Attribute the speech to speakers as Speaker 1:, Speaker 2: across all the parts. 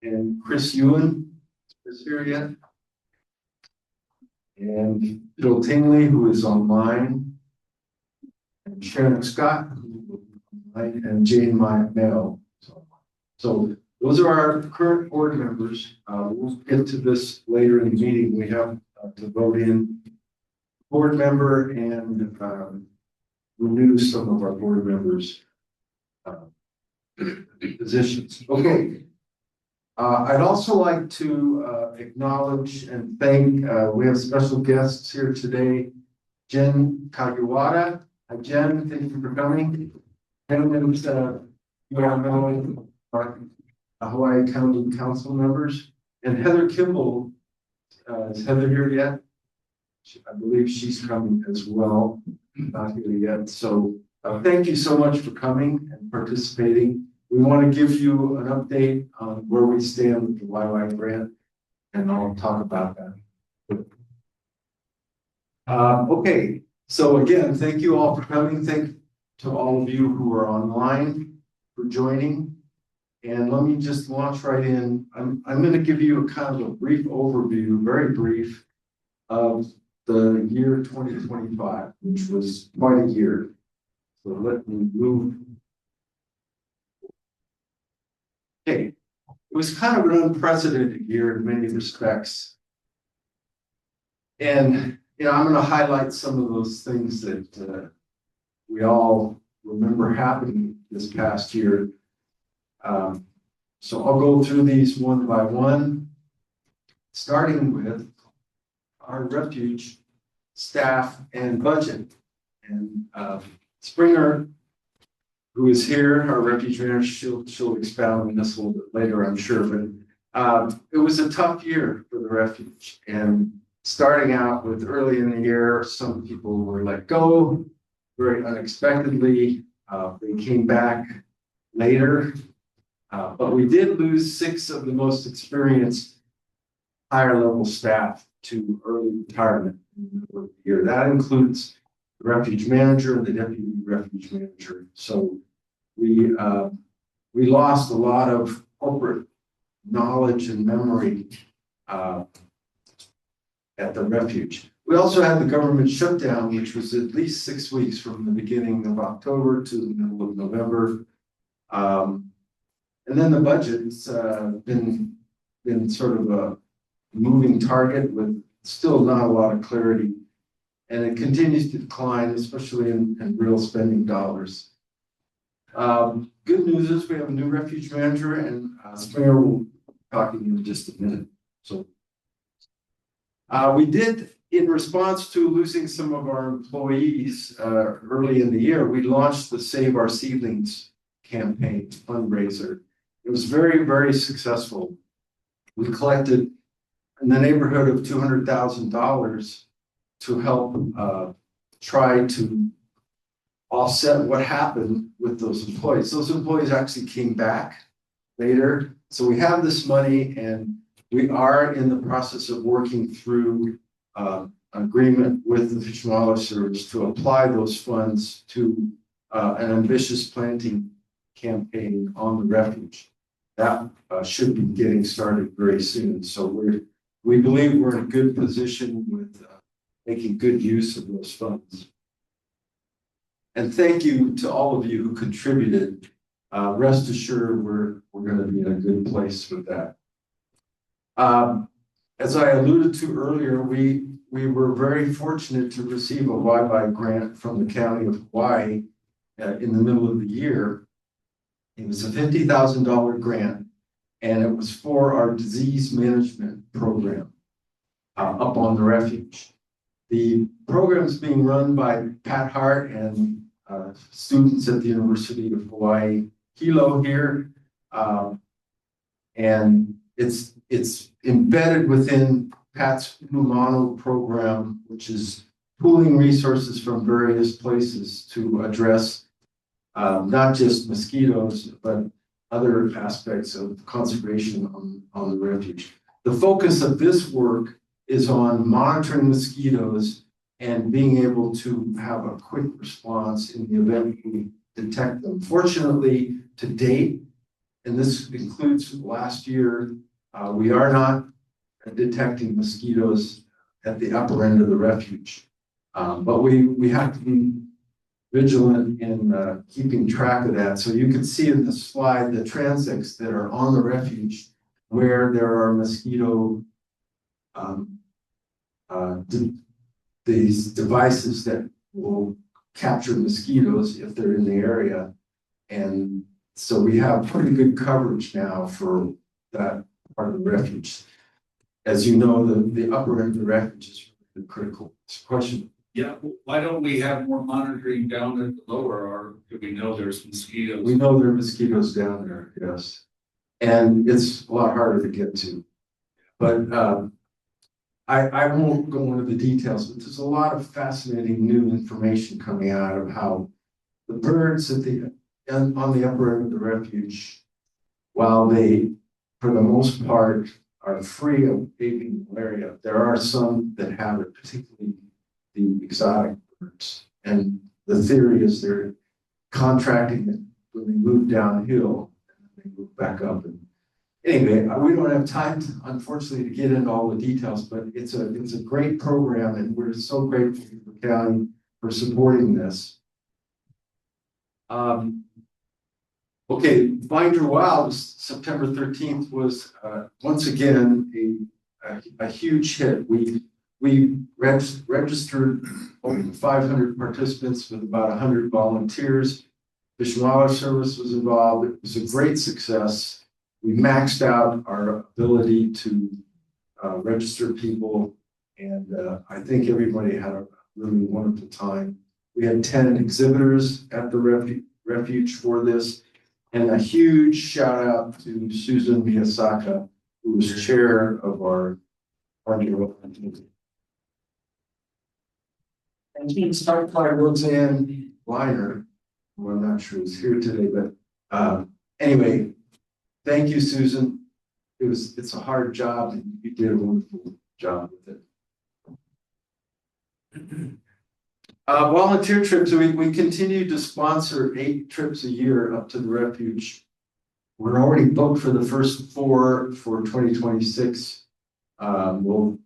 Speaker 1: and Chris Ewan is here yet. And Bill Tingley, who is online, and Sharon Scott, who is online, and Jane Mayo. So those are our current board members. We'll get to this later in the meeting. We have to vote in board member and renew some of our board members' positions. Okay. I'd also like to acknowledge and thank, we have special guests here today, Jen Kagiwara. Hi, Jen, thank you for coming. And you all know our Hawaii County Council members. And Heather Kimball, is Heather here yet? I believe she's coming as well, not here yet. So thank you so much for coming and participating. We want to give you an update on where we stand with the YY grant, and I'll talk about that. Okay, so again, thank you all for coming. Thank you to all of you who are online for joining. And let me just launch right in. I'm going to give you a kind of a brief overview, very brief, of the year 2025, which was quite a year. So let me move. Okay, it was kind of an unprecedented year in many respects. And, you know, I'm going to highlight some of those things that we all remember happening this past year. So I'll go through these one by one, starting with our refuge staff and budget. And Springer, who is here, our refuge manager, she'll expound on this a little bit later, I'm sure. But it was a tough year for the refuge. And starting out with early in the year, some people were let go very unexpectedly. They came back later. But we did lose 6 of the most experienced higher level staff to early retirement in the middle of the year. That includes the refuge manager and the deputy refuge manager. So we lost a lot of corporate knowledge and memory at the refuge. We also had the government shutdown, which was at least 6 weeks from the beginning of October to the middle of November. And then the budget's been sort of a moving target with still not a lot of clarity. And it continues to decline, especially in real spending dollars. Good news is we have a new refuge manager, and Springer will be talking in just a minute. So we did, in response to losing some of our employees early in the year, we launched the Save Our Seedlings campaign fundraiser. It was very, very successful. We collected in the neighborhood of $200,000 to help try to offset what happened with those employees. Those employees actually came back later. So we have this money, and we are in the process of working through agreement with the Fish and Wildlife Service to apply those funds to an ambitious planting campaign on the refuge. That should be getting started very soon. So we believe we're in a good position with making good use of those funds. And thank you to all of you who contributed. Rest assured, we're going to be in a good place with that. As I alluded to earlier, we were very fortunate to receive a YY grant from the County of Hawaii in the middle of the year. It was a $50,000 grant, and it was for our disease management program up on the refuge. The program is being run by Pat Hart and students at the University of Hawaii Hilo here, and it's embedded within Pat's Umano program, which is pooling resources from various places to address not just mosquitoes, but other aspects of conservation on the refuge. The focus of this work is on monitoring mosquitoes and being able to have a quick response in the event we detect them. Fortunately, to date, and this includes last year, we are not detecting mosquitoes at the upper end of the refuge. But we have to be vigilant in keeping track of that. So you can see in the slide the transects that are on the refuge where there are mosquito these devices that will capture mosquitoes if they're in the area. And so we have pretty good coverage now for that part of the refuge. As you know, the upper end of the refuge is really critical. It's a question.
Speaker 2: Yeah, why don't we have more monitoring down at the lower, or do we know there's mosquitoes?
Speaker 1: We know there are mosquitoes down there, yes. And it's a lot harder to get to. But I won't go into the details, but there's a lot of fascinating new information coming out of how the birds on the upper end of the refuge, while they, for the most part, are free of avian malaria, there are some that have it, particularly the exotic birds. And the theory is they're contracting it when they move downhill and they move back up. And anyway, we don't have time, unfortunately, to get into all the details, but it's a great program, and we're so grateful to the county for supporting this. Okay, Find Your Wild, September 13th was once again a huge hit. We registered over 500 participants with about 100 volunteers. Fish and Wildlife Service was involved. It was a great success. We maxed out our ability to register people, and I think everybody had a really wonderful time. We had 10 exhibitors at the refuge for this, and a huge shout out to Susan Miyasaka, who was chair of our committee. And she started by Roseanne Liner, who I'm not sure is here today, but anyway, thank you, Susan. It's a hard job, and you did a wonderful job with it. Volunteer trips, we continue to sponsor 8 trips a year up to the refuge. We're already booked for the first 4 for 2026. Joe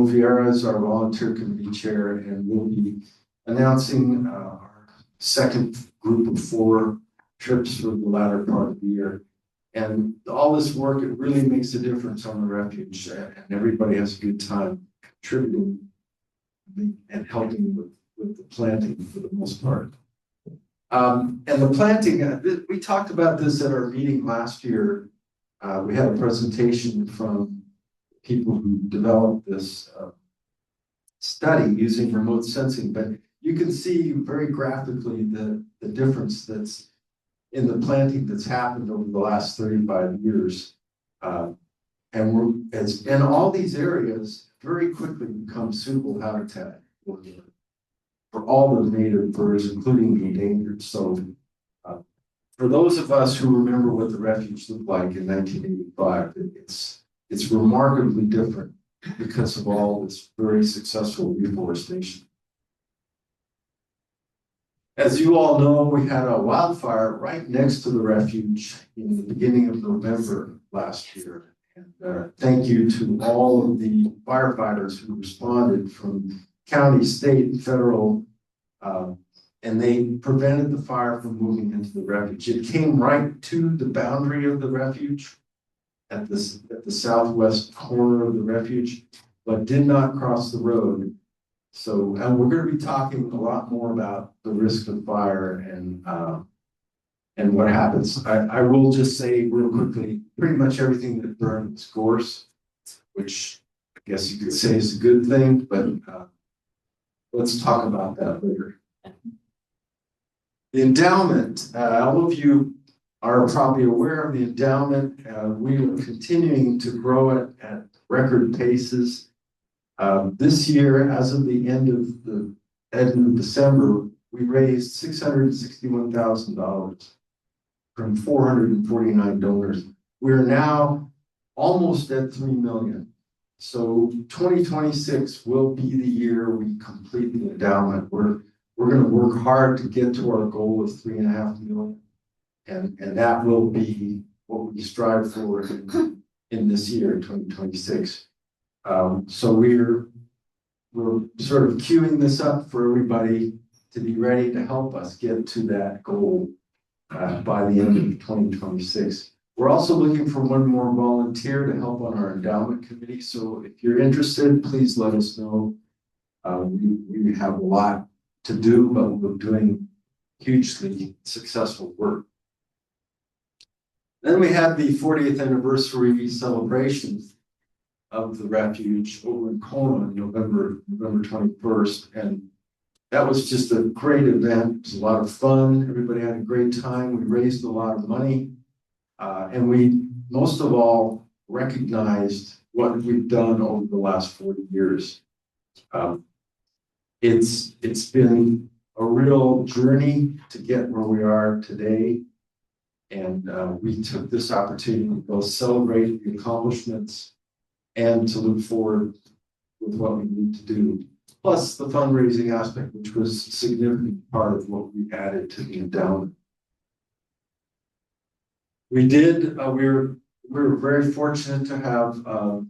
Speaker 1: Vieira is our volunteer committee chair, and we'll be announcing our second group of 4 trips for the latter part of the year. And all this work, it really makes a difference on the refuge, and everybody has a good time contributing and helping with the planting for the most part. And the planting, we talked about this at our meeting last year. We had a presentation from people who developed this study using remote sensing, but you can see very graphically the difference that's in the planting that's happened over the last 35 years. And all these areas very quickly become suitable habitat for all the native birds, including the endangered. So for those of us who remember what the refuge looked like in 1985, it's remarkably different because of all this very successful reforestation. As you all know, we had a wildfire right next to the refuge in the beginning of November last year. And thank you to all of the firefighters who responded from county, state, and federal, and they prevented the fire from moving into the refuge. It came right to the boundary of the refuge at the southwest corner of the refuge, but did not cross the road. So, and we're going to be talking a lot more about the risk of fire and what happens. I will just say real quickly, pretty much everything that burned was gorse, which I guess you could say is a good thing, but let's talk about that later. The endowment, all of you are probably aware of the endowment. We are continuing to grow it at record paces. This year, as of the end of December, we raised $661,000 from 449 donors. We're now almost at 3 million. So 2026 will be the year we complete the endowment. We're going to work hard to get to our goal of 3.5 million. And that will be what we strive for in this year, 2026. So we're sort of queuing this up for everybody to be ready to help us get to that goal by the end of 2026. We're also looking for one more volunteer to help on our endowment committee. So if you're interested, please let us know. We have a lot to do, but we're doing hugely successful work. Then we had the 40th anniversary celebration of the refuge over in Kona on November 21st. And that was just a great event. It was a lot of fun. Everybody had a great time. We raised a lot of money. And we, most of all, recognized what we've done over the last 40 years. It's been a real journey to get where we are today. And we took this opportunity to both celebrate the accomplishments and to look forward with what we need to do. Plus the fundraising aspect, which was a significant part of what we added to the endowment. We were very fortunate to have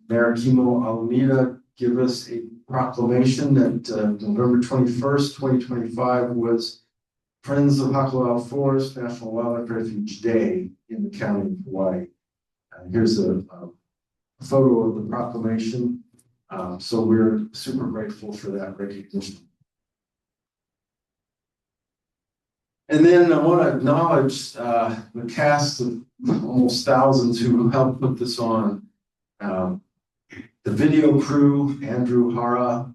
Speaker 1: Mayor Kimo Alameda give us a proclamation that November 21st, 2025 was Friends of Hakalau Forest National Wildlife Refuge Day in the county of Hawaii. Here's a photo of the proclamation. So we're super grateful for that recognition. And then I want to acknowledge the cast of almost thousands who helped put this on. The video crew, Andrew Hara,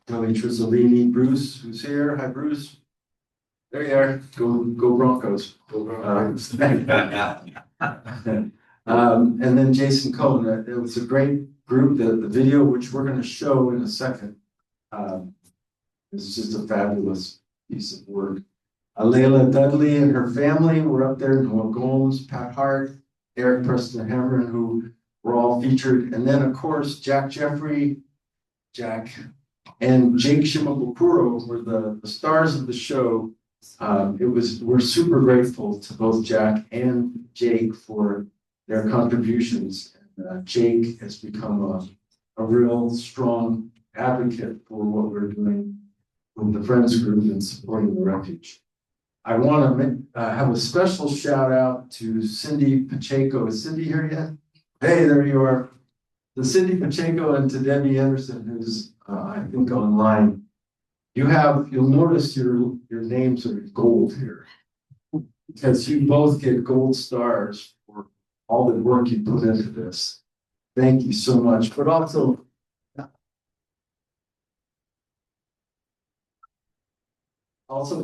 Speaker 1: Kelly Trizolini, Bruce, who's here. Hi, Bruce. There you are. Go Broncos. Go Broncos. And then Jason Cohen. It was a great group. The video, which we're going to show in a second, is just a fabulous piece of work. Layla Dudley and her family were up there. Noah Gomes, Pat Hart, Eric Preston Hamron, who were all featured. And then, of course, Jack Jeffrey, and Jake Shimabukuro were the stars of the show. We're super grateful to both Jack and Jake for their contributions. And, Jake has become a real strong advocate for what we're doing with the Friends Group and supporting the refuge. I want to have a special shout out to Cindy Pacheco. Is Cindy here yet? Hey, there you are. To Cindy Pacheco and to Debbie Anderson, who's I think online. You'll notice your names are gold here because you both get gold stars for all the work you put into this. Thank you so much. But also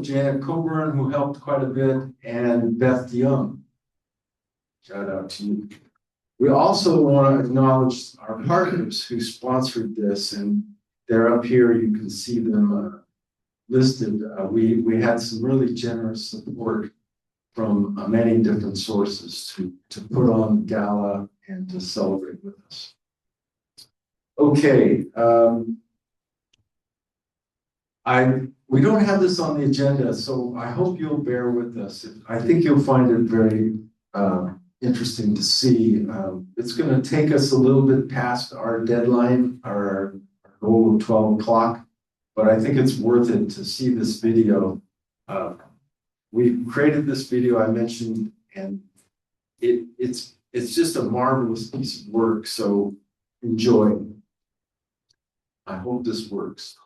Speaker 1: Janet Coburn, who helped quite a bit, and Beth Young. Shout out to you. We also want to acknowledge our partners who sponsored this, and they're up here. You can see them listed. We had some really generous support from many different sources to put on the gala and to celebrate with us. Okay. We don't have this on the agenda, so I hope you'll bear with us. I think you'll find it very interesting to see. It's going to take us a little bit past our deadline, our goal of 12 o'clock, but I think it's worth it to see this video. We created this video I mentioned, and it's just a marvelous piece of work, so enjoy. I hope this works.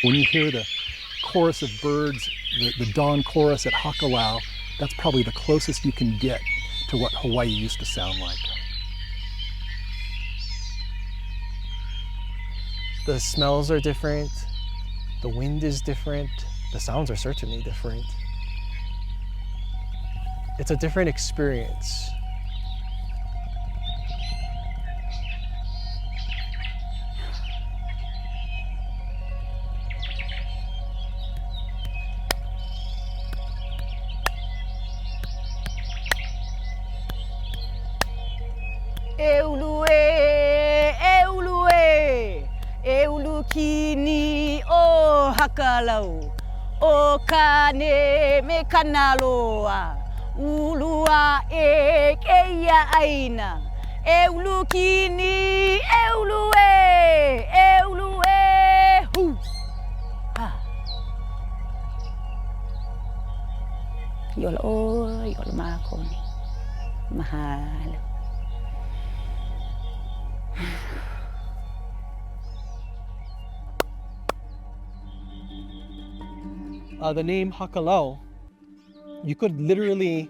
Speaker 3: When you hear the chorus of birds, the dawn chorus at Hakalau, that's probably the closest you can get to what Hawaii used to sound like.
Speaker 4: The smells are different, the wind is different, the sounds are certainly different. It's a different experience.
Speaker 5: Eulue, eulue, eulukini o hakalau, o kane me kanaloa, ulua e keia aina, eulukini, eulue, eulue, hu, ha. Yola o, yola makoni, mahalo.
Speaker 4: The name Hakalau, you could literally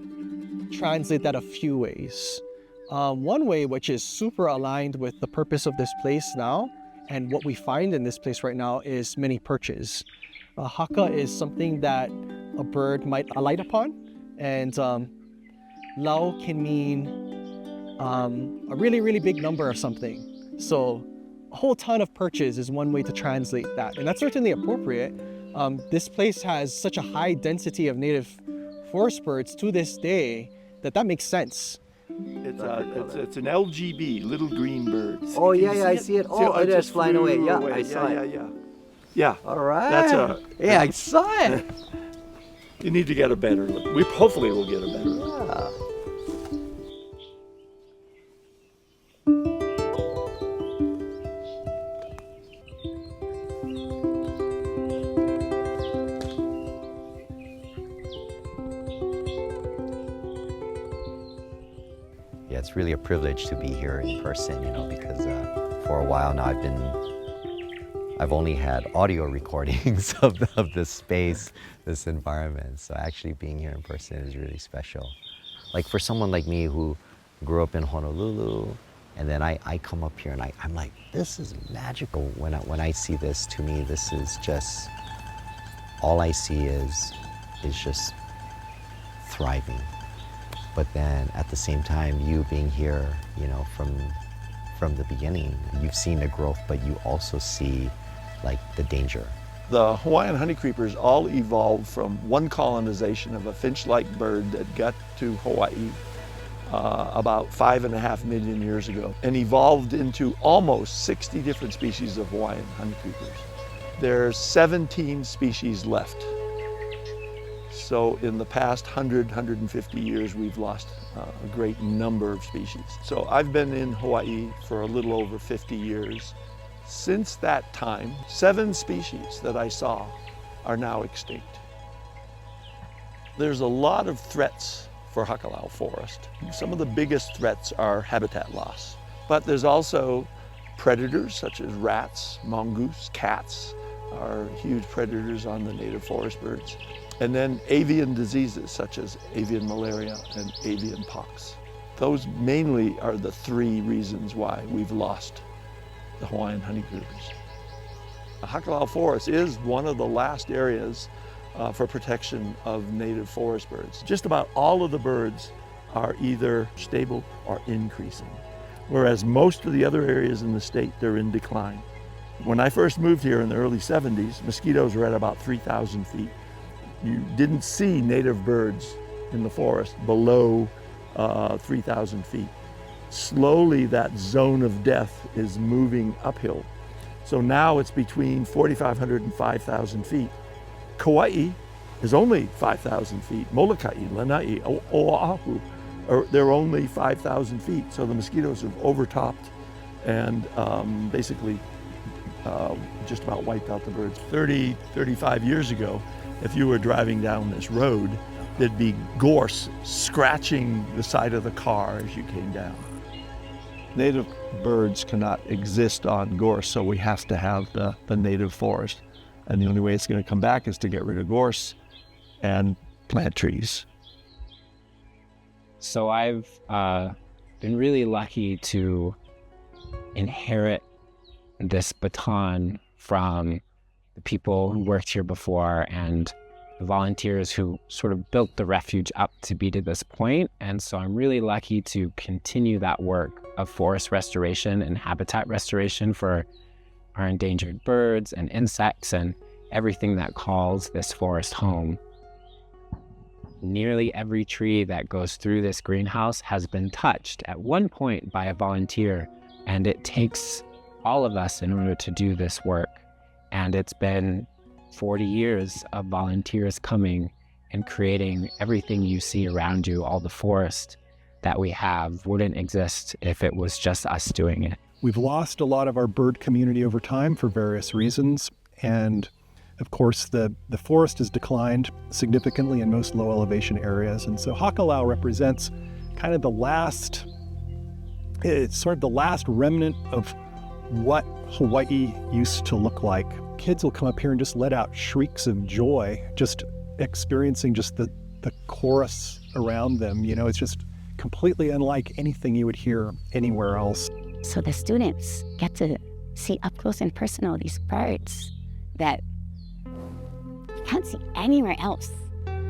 Speaker 4: translate that a few ways. One way, which is super aligned with the purpose of this place now, and what we find in this place right now, is many perches. Haka is something that a bird might alight upon, and lau can mean a really, really big number of something. So a whole ton of perches is one way to translate that, and that's certainly appropriate. This place has such a high density of native forest birds to this day that makes sense.
Speaker 6: It's an LGB, little green bird.
Speaker 7: Oh, yeah, I see it. Oh, it is flying away. Yeah, I saw it.
Speaker 6: Yeah.
Speaker 7: All right.
Speaker 6: That's
Speaker 7: I saw it.
Speaker 6: You need to get a better look. Hopefully we'll get a better look.
Speaker 7: Yeah.
Speaker 8: Yeah, it's really a privilege to be here in person, because for a while now I've only had audio recordings of this space, this environment. So actually being here in person is really special. Like for someone like me who grew up in Honolulu, and then I come up here and I'm like, this is magical. When I see this, to me, this is just, all I see is just thriving. But then at the same time, you being here, from the beginning, you've seen the growth, but you also see like the danger.
Speaker 6: The Hawaiian honeycreepers all evolved from one colonization of a finch-like bird that got to Hawaii about 5.5 million years ago, and evolved into almost 60 different species of Hawaiian honeycreepers. There's 17 species left. So in the past 150 years, we've lost a great number of species. So I've been in Hawaii for a little over 50 years. Since that time, 7 species that I saw are now extinct. There's a lot of threats for Hakalau forest. Some of the biggest threats are habitat loss, but there's also predators such as rats, mongoose, cats are huge predators on the native forest birds. And then avian diseases such as avian malaria and avian pox. Those mainly are the 3 reasons why we've lost the Hawaiian honeycreepers. The Hakalau forest is one of the last areas for protection of native forest birds. Just about all of the birds are either stable or increasing, whereas most of the other areas in the state, they're in decline. When I first moved here in the early 70s, mosquitoes were at about 3,000 feet. You didn't see native birds in the forest below 3,000 feet. Slowly that zone of death is moving uphill. So now it's between 4,500 and 5,000 feet. Kauai is only 5,000 feet. Molokai, Lanai, Oahu, they're only 5,000 feet. So the mosquitoes have overtopped and basically just about wiped out the birds. 30, 35 years ago, if you were driving down this road, there'd be gorse scratching the side of the car as you came down. Native birds cannot exist on gorse, so we have to have the native forest. And the only way it's going to come back is to get rid of gorse and plant trees.
Speaker 9: So I've been really lucky to inherit this baton from the people who worked here before and the volunteers who sort of built the refuge up to be to this point. And so I'm really lucky to continue that work of forest restoration and habitat restoration for our endangered birds and insects and everything that calls this forest home. nearly every tree that goes through this greenhouse has been touched at one point by a volunteer. And it takes all of us in order to do this work. And it's been 40 years of volunteers coming and creating everything you see around you. All the forest that we have wouldn't exist if it was just us doing it.
Speaker 3: We've lost a lot of our bird community over time for various reasons. And of course, the forest has declined significantly in most low elevation areas. And so Hakalau represents kind of the last, it's sort of the last remnant of what Hawaii used to look like. Kids will come up here and just let out shrieks of joy, just experiencing just the chorus around them. You know, it's just completely unlike anything you would hear anywhere else.
Speaker 5: So the students get to see up close and personal these birds that you can't see anywhere else.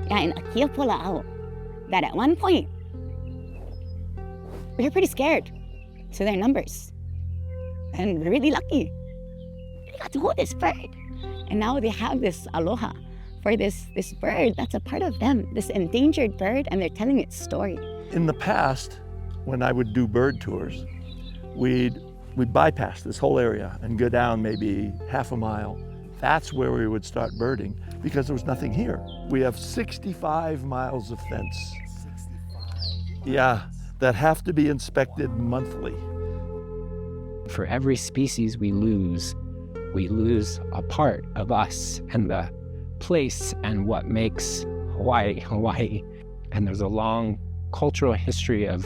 Speaker 5: Yeah, in Akiapola'au, that at one point, we were pretty scared to their numbers. And we're really lucky. They got to hold this bird. And now they have this aloha for this bird that's a part of them, this endangered bird, and they're telling its story.
Speaker 6: In the past, when I would do bird tours, we'd bypass this whole area and go down maybe half a mile. That's where we would start birding because there was nothing here. We have 65 miles of fence. 65. Yeah, that have to be inspected monthly.
Speaker 9: For every species we lose a part of us and the place and what makes Hawaii, Hawaii. And there's a long cultural history of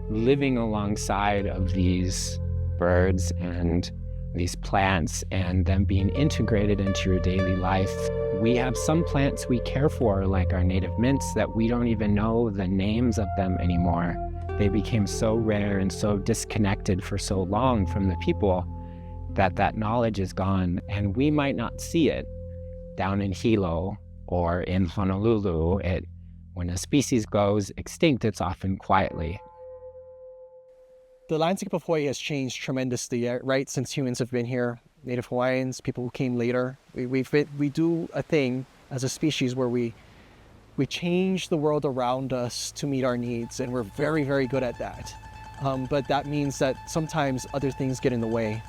Speaker 9: living alongside of these birds and these plants and them being integrated into your daily life. We have some plants we care for, like our native mints, that we don't even know the names of them anymore. They became so rare and so disconnected for so long from the people that knowledge is gone, and we might not see it down in Hilo or in Honolulu. When a species goes extinct, it's often quietly.
Speaker 4: The landscape of Hawaii has changed tremendously, right? Since humans have been here, Native Hawaiians, people who came later. We do a thing as a species where we change the world around us to meet our needs, and we're very, very good at that. But that means that sometimes other things get in the way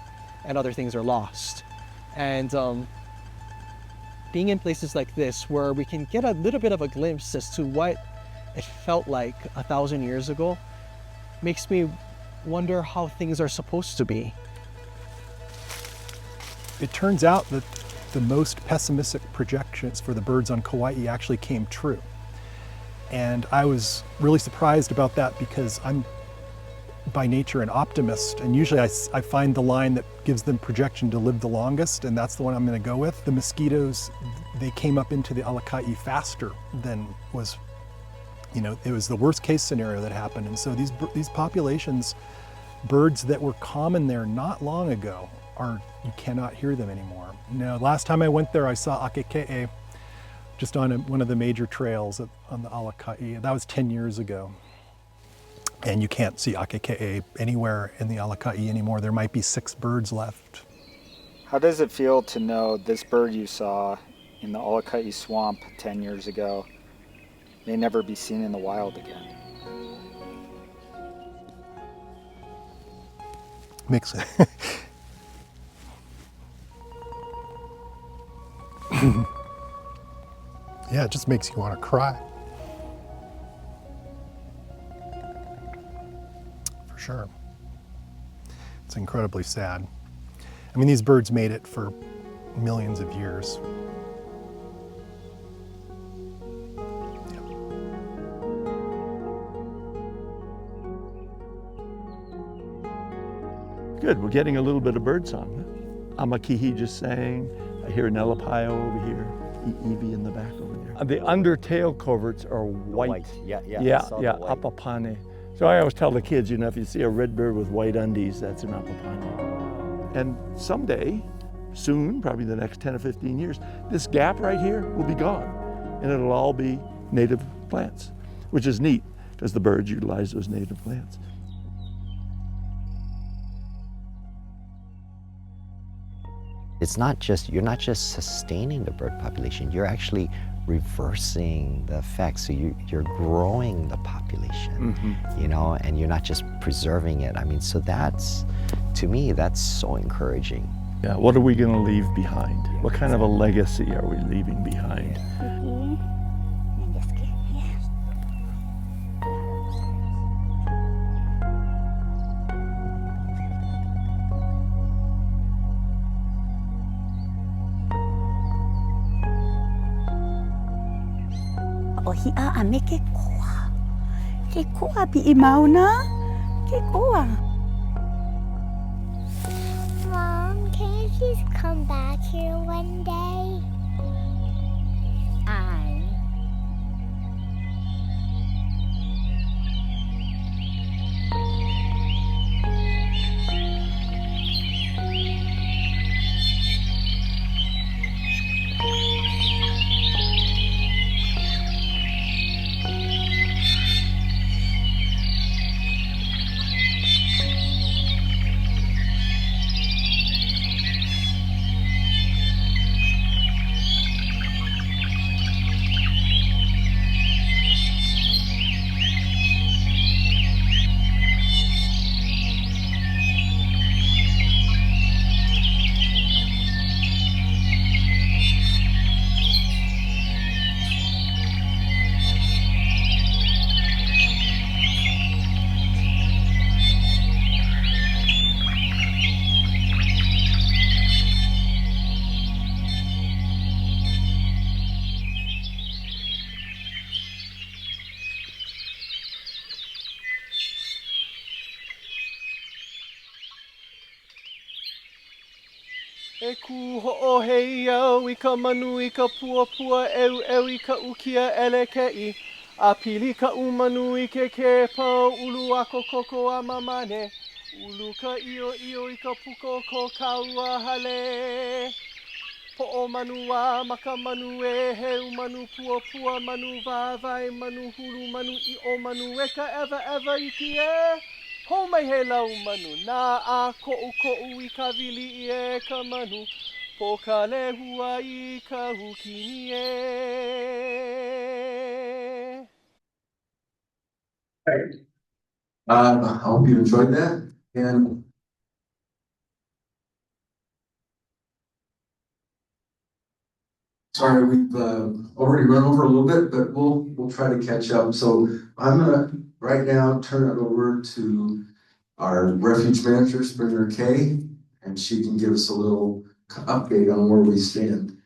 Speaker 4: and other things are lost. And being in places like this where we can get a little bit of a glimpse as to what it felt like 1,000 years ago makes me wonder how things are supposed to be.
Speaker 3: It turns out that the most pessimistic projections for the birds on Kauai actually came true. And I was really surprised about that because I'm by nature an optimist, and usually I find the line that gives them projection to live the longest, and that's the one I'm going to go with. The mosquitoes, they came up into the Alakai faster than was, it was the worst case scenario that happened. And so these populations, birds that were common there not long ago, you cannot hear them anymore. Now, last time I went there, I saw akeke'e just on one of the major trails on the Alakai. That was 10 years ago. And you can't see akeke'e anywhere in the Alakai anymore. There might be 6 birds left.
Speaker 10: How does it feel to know this bird you saw in the Alakai swamp 10 years ago may never be seen in the wild again?
Speaker 3: Makes it. Yeah, it just makes you want to cry. For sure. It's incredibly sad. I mean, these birds made it for millions of years.
Speaker 6: Good, we're getting a little bit of birdsong. Amakihi just sang. I hear an Elapaio over here, Evie in the back over there. The undertail coverts are white.
Speaker 8: Yeah,
Speaker 6: apapane. So I always tell the kids, if you see a red bird with white undies, that's an apapane. And someday, soon, probably the next 10 or 15 years, this gap right here will be gone, and it'll all be native plants, which is neat, because the birds utilize those native plants.
Speaker 8: It's not just, you're not just sustaining the bird population, you're actually reversing the effects. So you're growing the population, you know, and you're not just preserving it. I mean, so that's, to me, that's so encouraging.
Speaker 6: Yeah, what are we going to leave behind? What kind of a legacy are we leaving behind?
Speaker 5: Ohia a me ke koa. Ke koa pi I mauna. Ke koa.
Speaker 11: Mom, can you please come back here one day?
Speaker 5: Ai.
Speaker 4: E ku ho'ohei au I ka manu I ka puapua eu I ka ukia elekei. A pili ka umanu I ke pau ulu ako koko a mamane. Ulu ka io I ka puko ko kaua hale. Po'o manu a maka manu e heu manu puapua manu vavai manu hulu manu I o manu e ka ewa iki e. Ho mai he lau manu, nā a ko'u I ka wili I e ka manu, po ka lehua I ka hukini e.
Speaker 1: I hope you enjoyed that, and sorry, we've already run over a little bit, but we'll try to catch up. So I'm gonna right now turn it over to our refuge manager, Springer Kay, and she can give us a little update on where we stand.